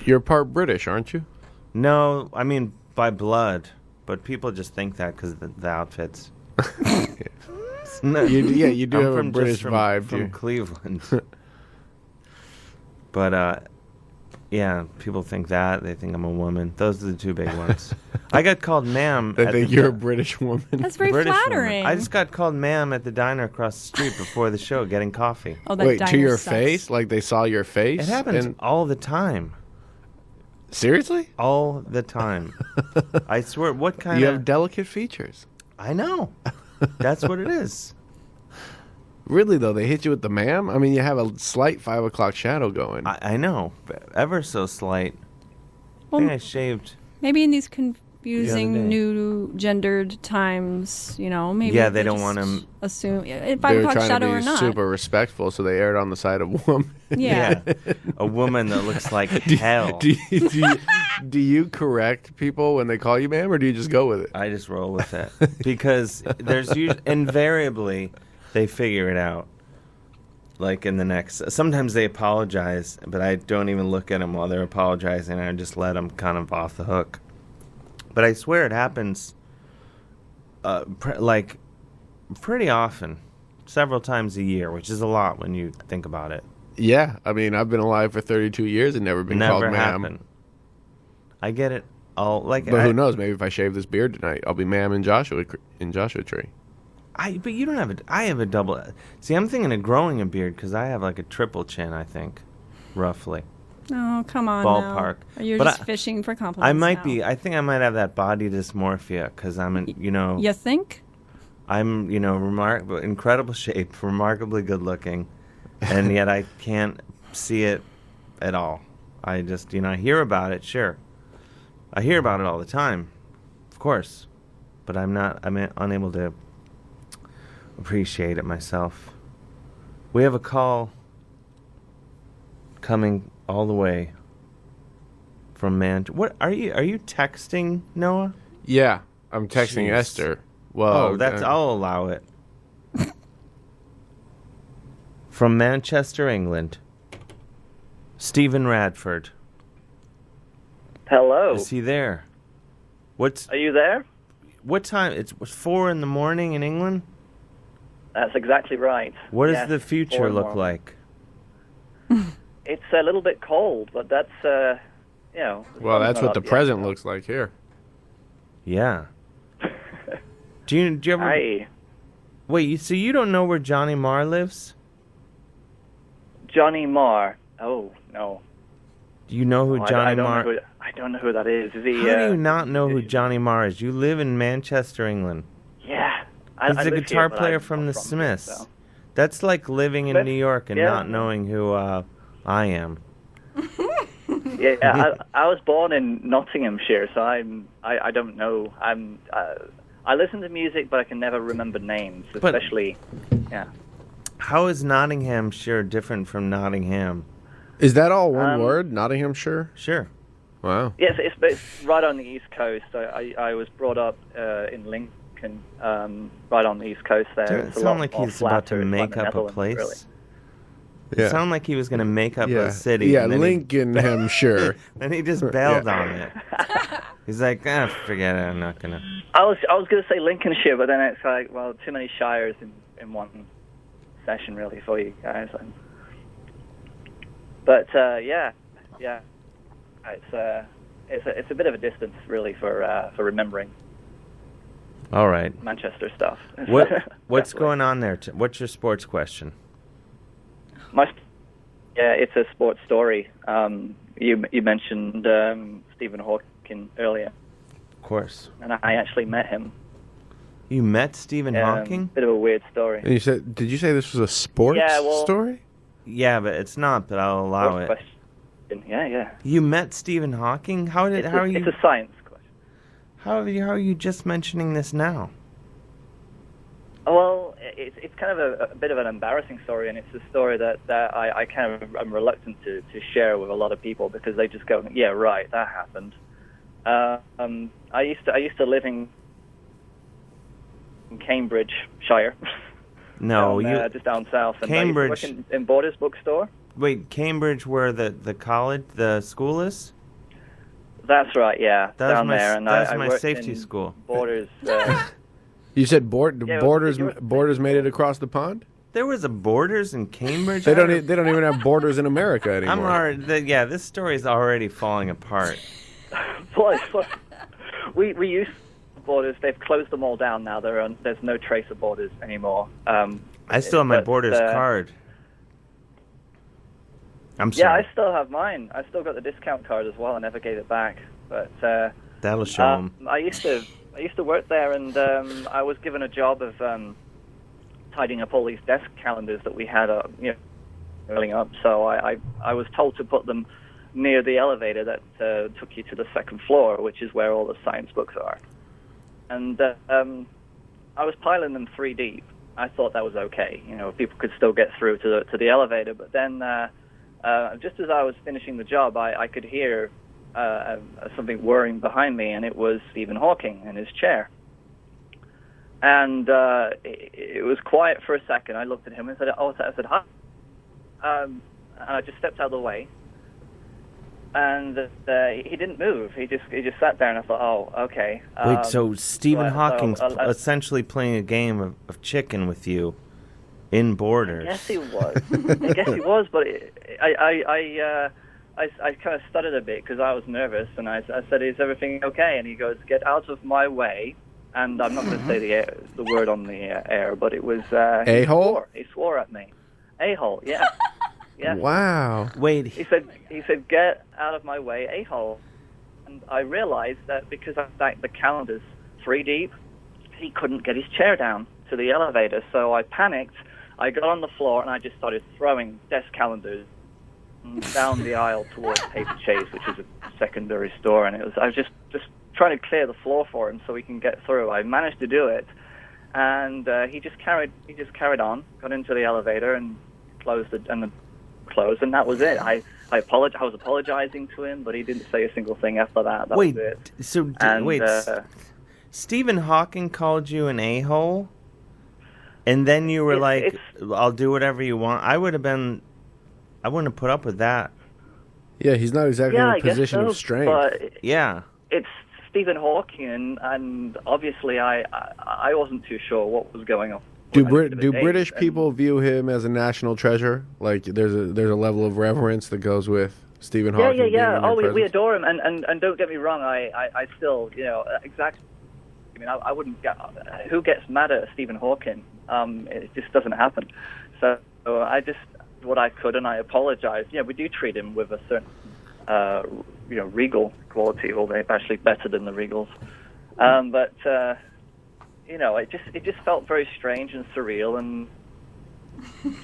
You're part British, aren't you? No, I mean by blood, but people just think that because of the outfits. No, You do have a from British vibe, from dude. Cleveland. But yeah, people think that. They think I'm a woman. Those are the two big ones. I got called ma'am. They think you're a British woman. That's very British flattering. woman. I just got called ma'am at the diner across the street before the show getting coffee. Oh, that Wait, to diner your sucks. face? Like they saw your face? It happens And- all the time. Seriously? All the time. I swear, what kind You of... have delicate features. I know. That's what it is. Really, though, they hit you with the ma'am? I mean, you have a slight 5 o'clock shadow going. I know. Ever so slight. I Well, think I shaved. maybe in these The confusing other day. new gendered times, maybe Yeah, they don't want just 'em- assume They 5 were o'clock trying shadow to or be not. super respectful, so they aired on the side of woman. Yeah. A woman that looks like hell. Do you correct people when they call you ma'am, or do you just go with it? I just roll with it. Because there's invariably, they figure it out. Like in the next... Sometimes they apologize, but I don't even look at them while they're apologizing. I just let them kind of off the hook. But I swear it happens, pretty often. Several times a year, which is a lot when you think about it. Yeah, I mean, I've been alive for 32 years and never been Never called ma'am. happened. I get it. But who knows? Maybe if I shave this beard tonight, I'll be ma'am in Joshua Tree. But you don't have I have a double. See, I'm thinking of growing a beard because I have like a triple chin. I think, roughly. Oh, come on. Ballpark. Now. You're But just fishing for compliments. I might now. be. I think I might have that body dysmorphia because I'm, You think? I'm, incredible shape, remarkably good looking, and yet I can't see it at all. I just, I hear about it, sure. I hear about it all the time, of course, but I'm unable to appreciate it myself. We have a call coming all the way from What are you texting, Noah? Yeah, I'm texting Jeez. Esther. Well, I'll allow it. From Manchester, England, Stephen Radford. Hello. Is he there? Are you there? What time? It's 4 in the morning in England. That's exactly right. What does Yes, the 4 future in the look morning. like? It's a little bit cold, but that's well, that's what the present looks. looks like here. Yeah. Do you ever? Hi, Wait, so you don't know where Johnny Marr lives? Johnny Marr. Oh no. Do you know who No, Johnny I don't Marr? know I don't know who that is. Is he? How do you not know who Johnny Marr is? You live in Manchester, England. Yeah. He's I a live guitar here, but player I'm from not the from here, Smiths. so. That's like living in Smiths? New York and Yeah. not knowing who I am. Yeah, I was born in Nottinghamshire, so I don't know. I listen to music, but I can never remember names, But- especially. Yeah. How is Nottinghamshire different from Nottingham? Is that all one word, Nottinghamshire? Sure. Wow. Yes, it's right on the East Coast. I was brought up in Lincoln, right on the East Coast there. Doesn't It's it a sound lot like more he's about to flatter. It's like make the up a Netherlands, place? really. It sounded like he was going to make up Yeah. a city. Yeah, and then Lincolnhamshire. Then he just bailed on it. He's like, forget it. I'm not going to. I was going to say Lincolnshire, but then it's like, well, too many shires in one session really for you guys. But yeah, it's a bit of a distance really for remembering All right. Manchester stuff. What's Definitely. going on there? What's your sports question? Yeah, it's a sports story. You mentioned Stephen Hawking earlier, Of course. and I actually met him. You met Stephen Hawking? Bit of a weird story. And did you say this was a sports story? Yeah, but it's not, but I'll allow Sports it. question. Yeah. You met Stephen Hawking? How are you? It's a science question. How are you just mentioning this now? Well, it's kind of a bit of an embarrassing story, and it's a story that I kind of am reluctant to share with a lot of people because they just go, yeah, right, that happened. I used to live in Cambridgeshire. No, just down south. And Cambridge. I used to work in Borders bookstore. Wait, Cambridge, where the college, the school is? That's right, yeah, That was down my there. And that was I my worked safety in school. Borders. You said Yeah, borders you were- borders made it across the pond. There was a Borders in Cambridge. They don't even have borders in America anymore. I'm already. Yeah, this story is already falling apart. Boy, we used Borders. They've closed them all down now. There's no trace of Borders anymore. I still have my but, Borders card. I'm Yeah, sorry. I still have mine. I still got the discount card as well. I never gave it back. But That'll show them. I used to work there, and I was given a job of tidying up all these desk calendars that we had, filling up. So I was told to put them near the elevator that took you to the second floor, which is where all the science books are. And I was piling them 3 deep. I thought that was okay. People could still get through to the elevator. But then, just as I was finishing the job, I could hear something whirring behind me, and it was Stephen Hawking in his chair. And it was quiet for a second. I looked at him and said, hi. And I just stepped out of the way. And he didn't move. He just sat there, and I thought, oh, okay. Wait, so Stephen Hawking's I essentially playing a game of chicken with you in Borders. guess he was. I guess he was, but I kind of stuttered a bit because I was nervous, and I said, "Is everything okay?" And he goes, "Get out of my way." And I'm not going to say the word on the air, but it was A-hole? He swore at me. A-hole, yeah. Yeah. Wow. Wait, He said, "Get out of my way, a-hole." And I realized that because I stacked the calendars 3 deep, he couldn't get his chair down to the elevator. So I panicked. I got on the floor and I just started throwing desk calendars down the aisle towards Paper Chase, which is a secondary store. And I was just trying to clear the floor for him so we can get through. I managed to do it, and he just carried on, got into the elevator and closed and that was it. I was apologizing to him, but he didn't say a single thing after that. That wait. was it. So And, wait, Stephen Hawking called you an a-hole, and then you were like, "I'll do whatever you want." I wouldn't have put up with that. Yeah, he's not exactly Yeah, in I a guess position so, of strength. but Yeah. it's Stephen Hawking, and obviously I wasn't too sure what was going on. Do at the end of the day, British and- people view him as a national treasure? Like there's a level of reverence that goes with Stephen Yeah, Hawking. yeah, being yeah. in their Oh, we presence? adore him, and don't get me wrong. I still, exactly. I mean, I wouldn't get. Who gets mad at Stephen Hawking? It just doesn't happen. So I just did what I could, and I apologized. Yeah, we do treat him with a certain, regal quality, although actually better than the Regals. But it just felt very strange and surreal, and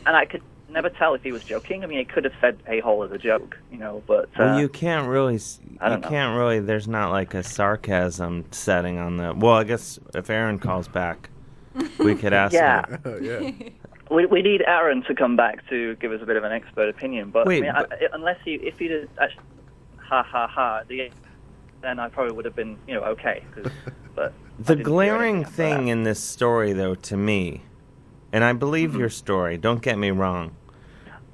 I could never tell if he was joking. I mean, he could have said "a-hole" as a joke, but Well, you can't really. I don't know. There's not like a sarcasm setting on the. Well, I guess if Aaron calls back, we could ask. Yeah. him. Oh, yeah. We need Aaron to come back to give us a bit of an expert opinion. But Wait, I mean, if he did actually ha ha ha at the end, then I probably would have been okay. But The glaring thing in this story, though, to me, and I believe your story, don't get me wrong,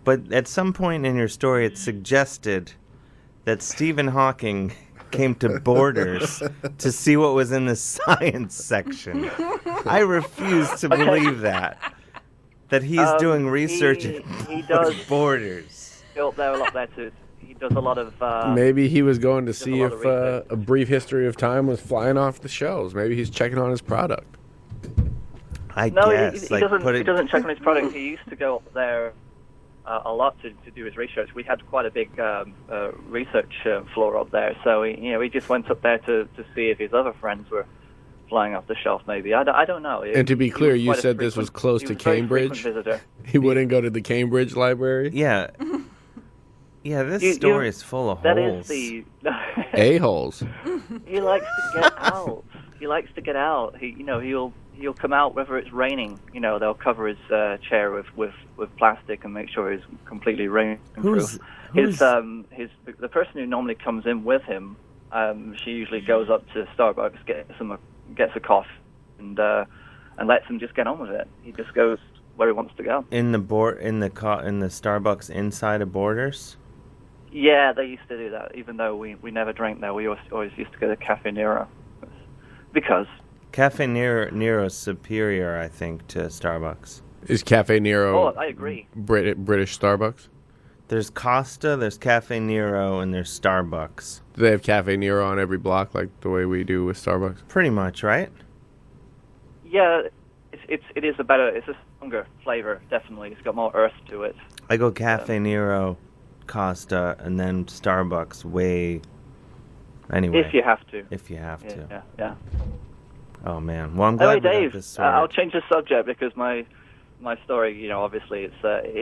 but at some point in your story it suggested that Stephen Hawking came to Borders to see what was in the science section. I refuse to believe that he's doing research he at does Borders. go up there a lot there too. He does a lot of Maybe he was going to see a lot if of research. A Brief History of Time was flying off the shelves. Maybe he's checking on his product. I No, guess. he doesn't check on his product. He used to go up there a lot to do his research. We had quite a big research floor up there, so he just went up there to see if his other friends were flying off the shelf. Maybe I don't know. And to be He clear, was you quite a said this was frequent- close he to was a very frequent Cambridge? visitor. He wouldn't go to the Cambridge Library? Yeah. Yeah, this You- story is full of That holes. is the. A-holes. He likes to get out. He likes to get out. He'll come out whether it's raining. They'll cover his chair with plastic and make sure he's completely rain-proof. The person who normally comes in with him, she usually goes up to Starbucks, gets a coffee, and lets him just get on with it. He just goes where he wants to go. In the Starbucks inside of Borders. Yeah, they used to do that. Even though we never drank there, we always used to go to Cafe Nero because Cafe Nero's superior, I think, to Starbucks. Is Cafe Nero I agree. British Starbucks? There's Costa, there's Cafe Nero, and there's Starbucks. Do they have Cafe Nero on every block like the way we do with Starbucks? Pretty much, right? Yeah, it's a stronger flavor. Definitely, it's got more earth to it. I go Cafe Nero, Costa, and then Starbucks way. Anyway, If you have to. if you have to. Yeah. Oh man, well I'm Anyway, glad we got Dave, this sorted. I'll change the subject because my story, obviously it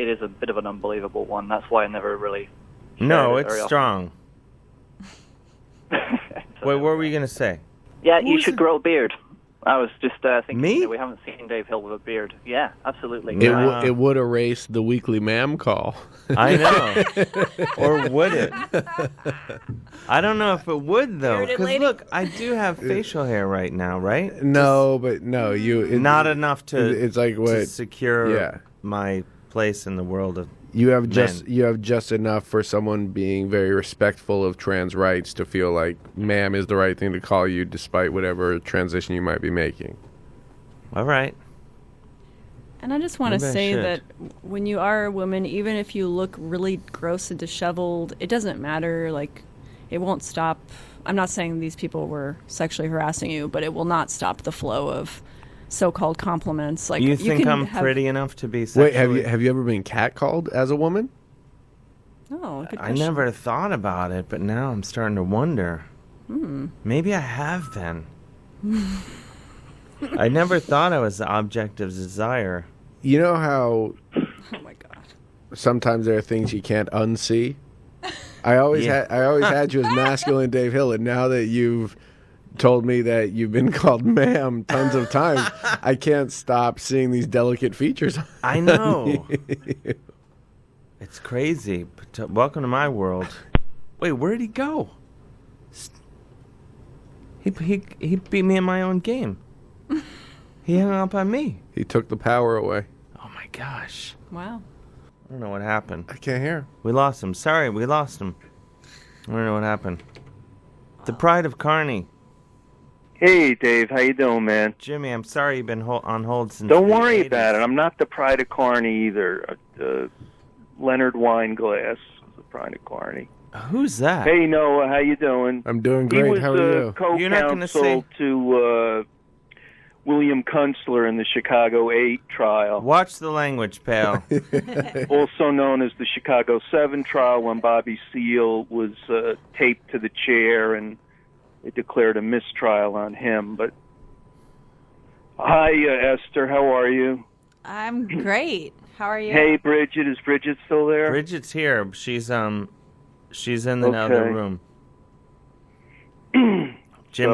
is a bit of an unbelievable one. That's why I never really. No, shared it it's very strong. often. Wait, what were you gonna say? Yeah, you should grow a beard. I was just thinking. Me? We haven't seen Dave Hill with a beard. Yeah, absolutely. No. It would erase the weekly ma'am call. I know. Or would it? I don't know if it would though. Bearded Because lady? look, I do have facial hair right now, right? No, but no, Not enough to. It's like to what secure yeah. my place in the world of. you have just Men. you have just enough for someone being very respectful of trans rights to feel like ma'am is the right thing to call you despite whatever transition you might be making. All right. And I just want to Maybe I say should. that when you are a woman, even if you look really gross and disheveled, it doesn't matter. Like, it won't stop. I'm not saying these people were sexually harassing you, but it will not stop the flow of so-called compliments. Like, You think can I'm have, pretty enough to be Wait, sexually... have you ever been catcalled as a woman? Oh, good I question. never thought about it, but now I'm starting to wonder. Maybe I have been. I never thought I was the object of desire. You know how Oh my god. sometimes there are things you can't unsee? I always Yeah. had you as masculine Dave Hill, and now that you've told me that you've been called ma'am tons of times, I can't stop seeing these delicate features. I know. It's crazy. But, welcome to my world. Wait, where'd he go? He beat me in my own game. He hung up on me. He took the power away. Oh my gosh. Wow. I don't know what happened. I can't hear. We lost him. Sorry, we lost him. I don't know what happened. The pride of Carney. Hey, Dave. How you doing, man? Jimmy, I'm sorry you've been on hold since Don't the worry 80s. about it. I'm not the pride of Carney either. Leonard Weinglass is the pride of Carney. Who's that? Hey, Noah. How you doing? I'm doing He great. was How are you? You're not gonna co-counsel say- to William Kunstler in the Chicago 8 trial, Watch the language, pal. also known as the Chicago 7 trial, when Bobby Seale was taped to the chair and they declared a mistrial on him. But hi, Esther. How are you? I'm great. How are you? Hey, Bridget. Is Bridget still there? Bridget's here. She's in the other Okay. room. Jimmy,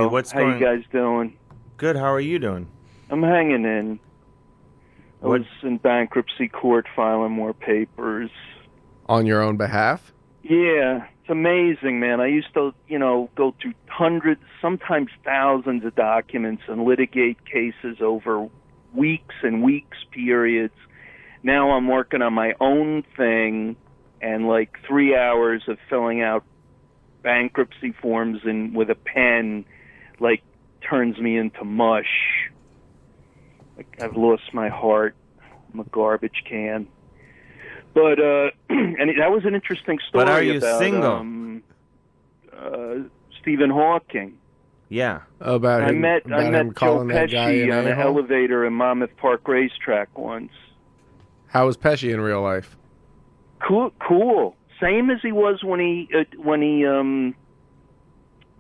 So, what's how going? you guys doing? Good. How are you doing? I'm hanging in. I What- was in bankruptcy court filing more papers. On your own behalf? Yeah, it's amazing, man. I used to, go through hundreds, sometimes thousands of documents and litigate cases over weeks and weeks periods. Now I'm working on my own thing, and like 3 hours of filling out bankruptcy forms and with a pen, like, turns me into mush. Like, I've lost my heart. I'm a garbage can. But and that was an interesting story. But are you about, single? Stephen Hawking. Yeah. About I him, met about him Joe calling that guy Pesci an on an a-hole? elevator in Monmouth Park Racetrack once. How was Pesci in real life? Cool. Same as he was when he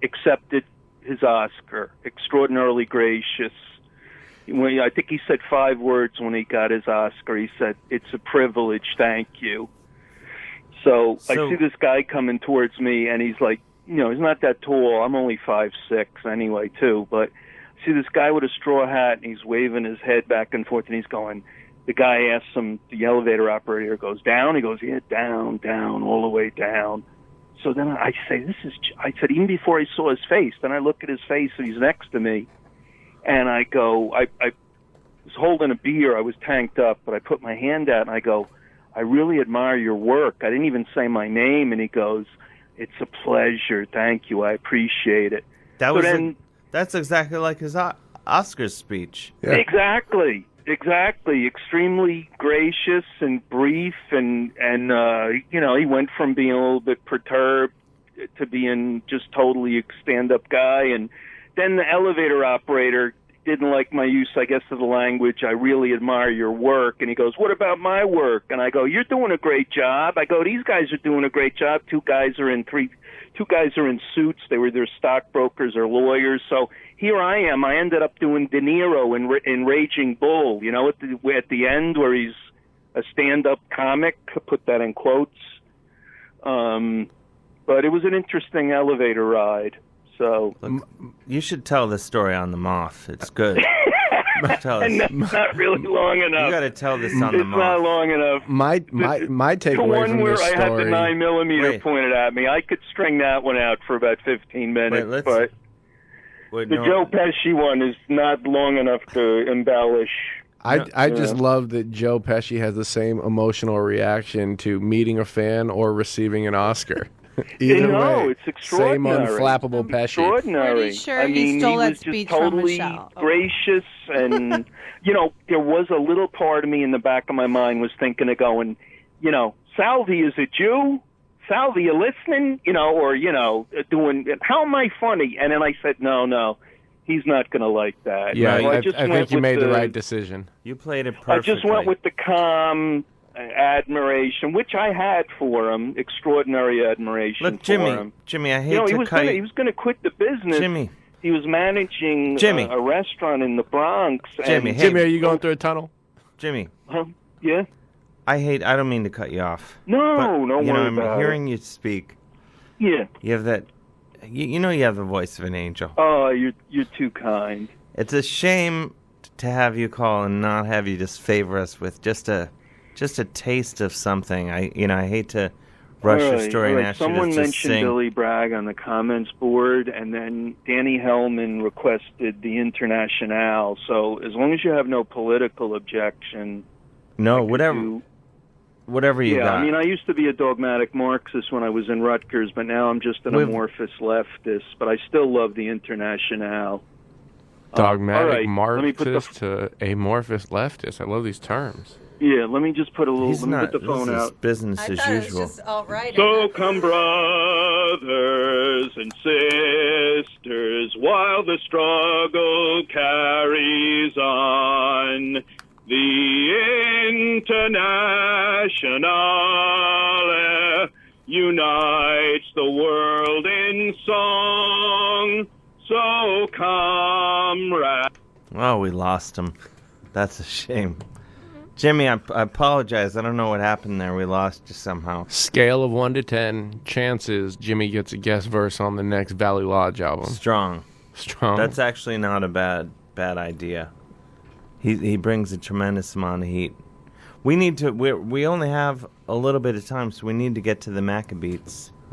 accepted his Oscar. Extraordinarily gracious. I think he said 5 words when he got his Oscar. He said, "It's a privilege, thank you." So I So- see this guy coming towards me, and he's like, he's not that tall. I'm only 5'6" anyway, too. But I see this guy with a straw hat, and he's waving his head back and forth, and he's going. The guy asks him, the elevator operator goes, "Down?" He goes, "Yeah, down, all the way down." So then I say, I said, even before I saw his face, then I look at his face, and he's next to me, and I go, I was holding a beer. I was tanked up, but I put my hand out and I go, I really admire your work. I didn't even say my name, and he goes, it's a pleasure. Thank you. I appreciate it. That's exactly like his Oscars speech. Yeah. Exactly. Extremely gracious and brief, and he went from being a little bit perturbed to being just totally a stand-up guy. And then the elevator operator didn't like my use, I guess, of the language. I really admire your work. And he goes, what about my work? And I go, you're doing a great job. I go, these guys are doing a great job. Two guys are in suits. They're stockbrokers or lawyers. So here I am. I ended up doing De Niro in Raging Bull, at the end where he's a stand-up comic. Put that in quotes. But it was an interesting elevator ride. So look, you should tell this story on The Moth. It's good. Tell us. And that's not really long enough. You got to tell this on The Moth. It's not long enough. My takeaway from this story. I had the 9mm pointed at me. I could string that one out for about 15 minutes. But Joe Pesci one is not long enough to embellish. I just love that Joe Pesci has the same emotional reaction to meeting a fan or receiving an Oscar. Either way, it's extraordinary. Same unflappable Pesci. Extraordinary. Pretty sure he stole that was speech just totally from Michelle. gracious, and there was a little part of me in the back of my mind was thinking of going, Salvi is a Jew. Salvi, you listening? Doing. How am I funny? And then I said, no. He's not going to like that. Yeah, so I think you made the right decision. You played it perfectly. I just went with the calm admiration, which I had for him, extraordinary admiration for him. Jimmy, I hate he was going to quit the business. Jimmy. He was managing a restaurant in the Bronx. Jimmy, are you going through a tunnel? Jimmy. Yeah? I don't mean to cut you off. No, don't worry I'm about hearing you speak. Yeah. You have that, you have the voice of an angel. Oh, you're too kind. It's a shame to have you call and not have you just favor us with just a taste of something. I hate to rush your story and ask Someone you to just mentioned sing. Billy Bragg on the comments board, and then Danny Hellman requested the Internationale. So as long as you have no political objection, whatever you got. Yeah, I mean, I used to be a dogmatic Marxist when I was in Rutgers, but now I'm just an amorphous leftist. But I still love the Internationale. Dogmatic Marxist to amorphous leftist. I love these terms. Yeah, let me just put a little. Put the phone this out. Is business as usual. It was just alt-right. So come, brothers and sisters, while the struggle carries on. The Internationale unites the world in song. So, comrade. Oh, we lost him. That's a shame. Jimmy, I apologize. I don't know what happened there. We lost you somehow. Scale of 1 to 10, chances Jimmy gets a guest verse on the next Valley Lodge album. Strong. That's actually not a bad idea. He brings a tremendous amount of heat. We need to. We only have a little bit of time, so we need to get to the Maccabeats.